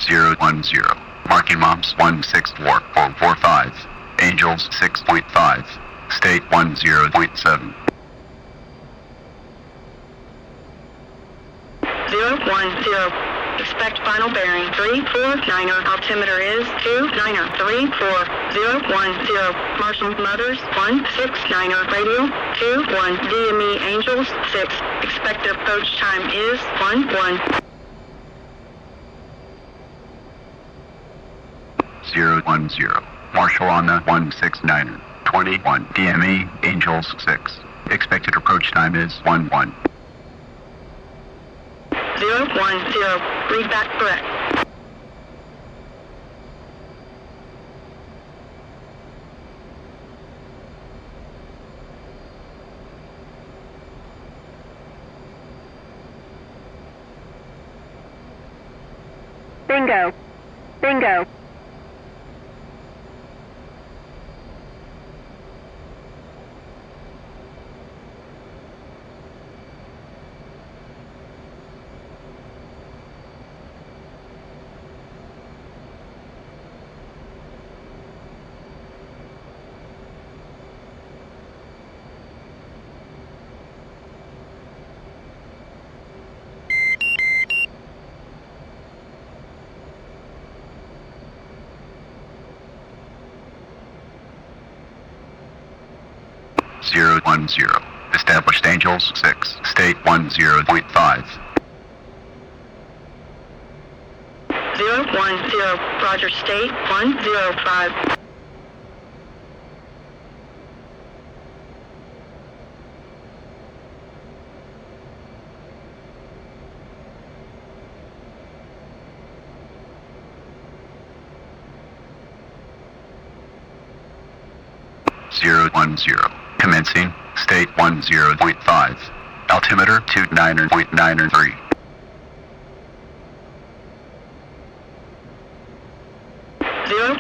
010. Marking Moms 164.45. Angels 6.5. State 10.7. 010. Expect final bearing 349er. Altimeter is 29er 34010. Marshall Mothers 169er. Radio 21. DME Angels 6. Expected approach time is 11. 010. Marshall on the 169er. 21. DME Angels 6. Expected approach time is 11. 010. Read back correct. Bingo. Bingo. Zero 10. Established Angels 6. State 10.5. 010. Roger State 105. Zero 10. Commencing. State 10.5. Altimeter 29.93. 010.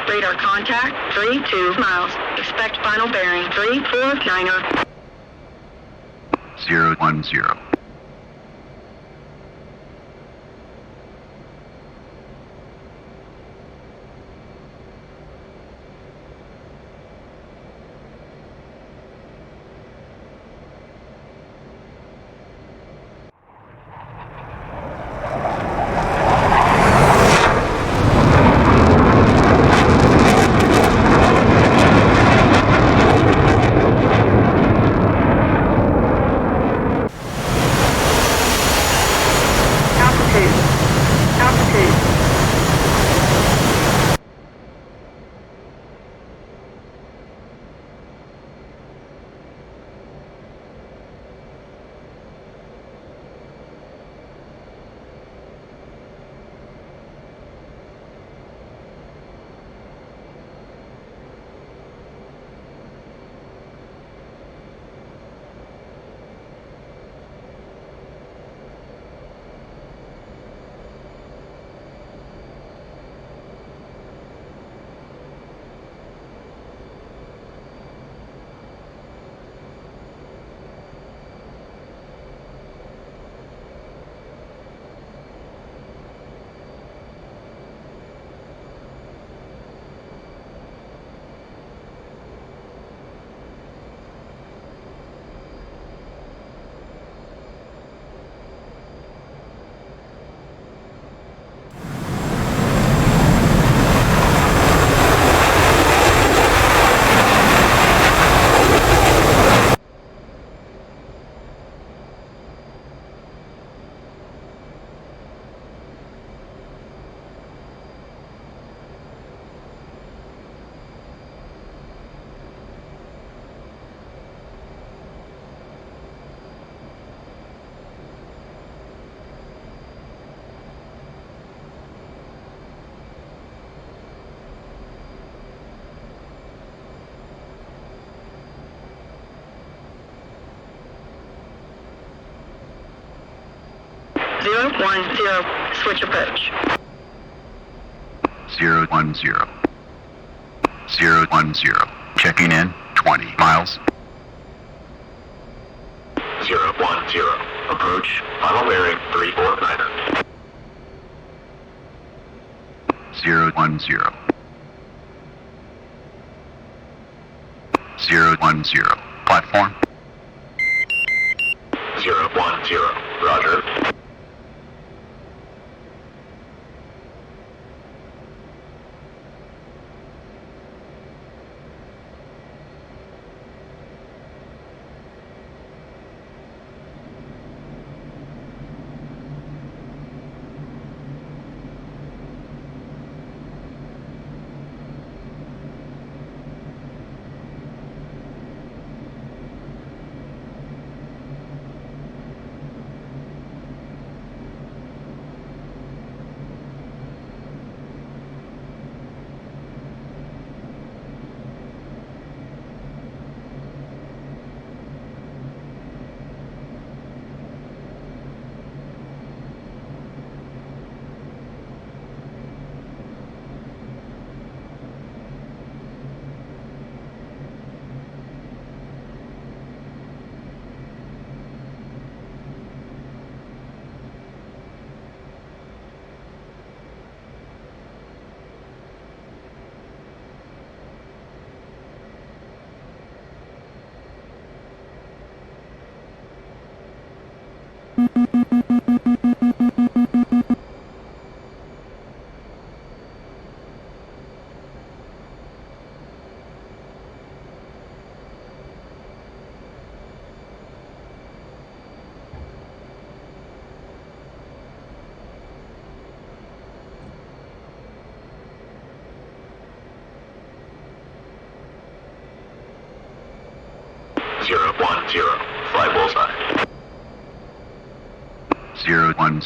Radar contact 32 miles. Expect final bearing 349er. 010. Zero 10. Switch approach. 010. 010. Checking in 20 miles. 010. Approach. Final bearing 349er. 010. 010. Platform. 010. Roger. Zero 10. Fly bullseye. 010.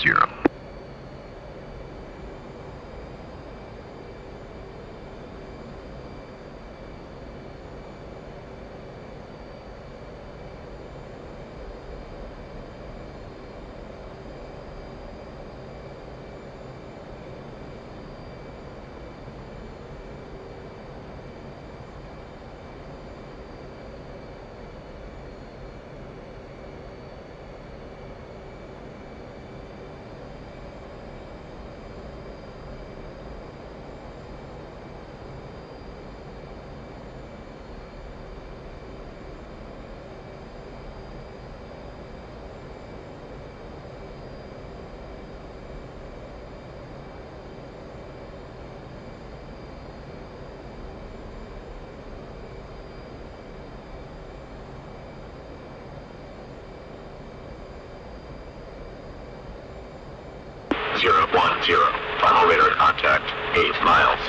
Zero 10. Final radar contact. 8 miles.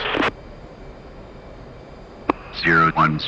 010.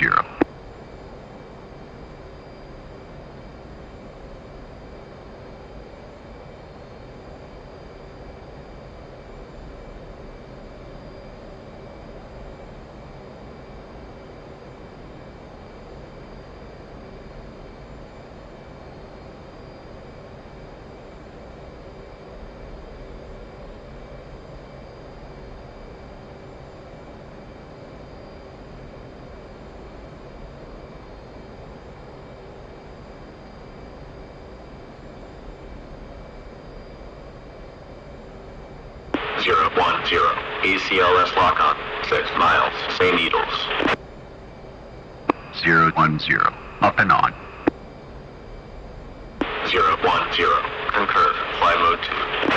Zero 10. ACLS lock on. 6 miles. St. Needles. 010. Up and on. 010. Concur. Fly mode 2.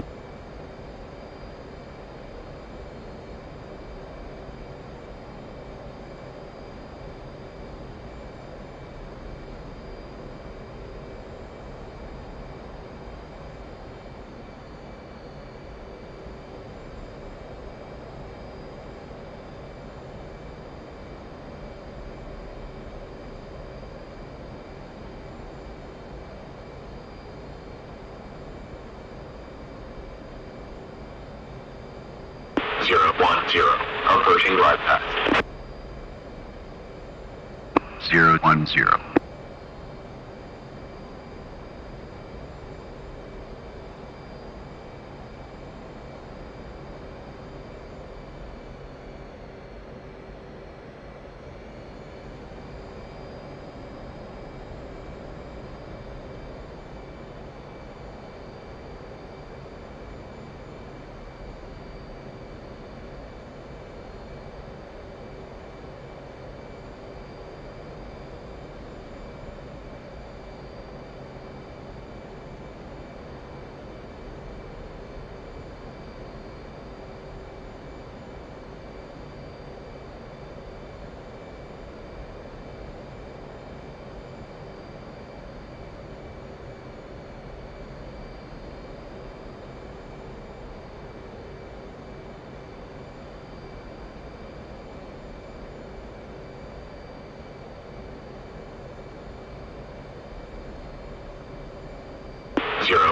Zero 10. Approaching glide path. 010.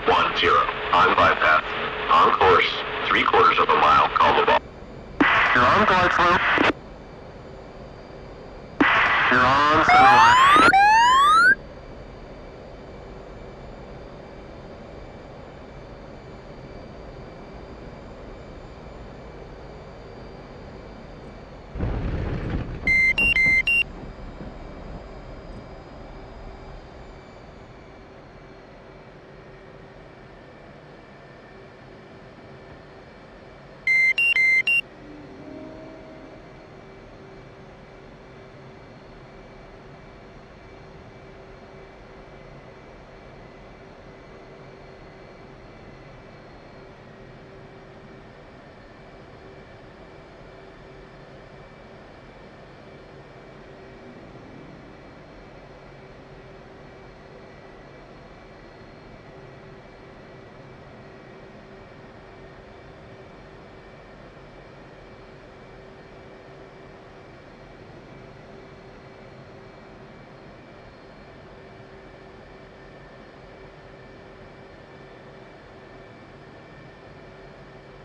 On glide path. On course. 3/4 of a mile. Call the ball. You're on glide flow.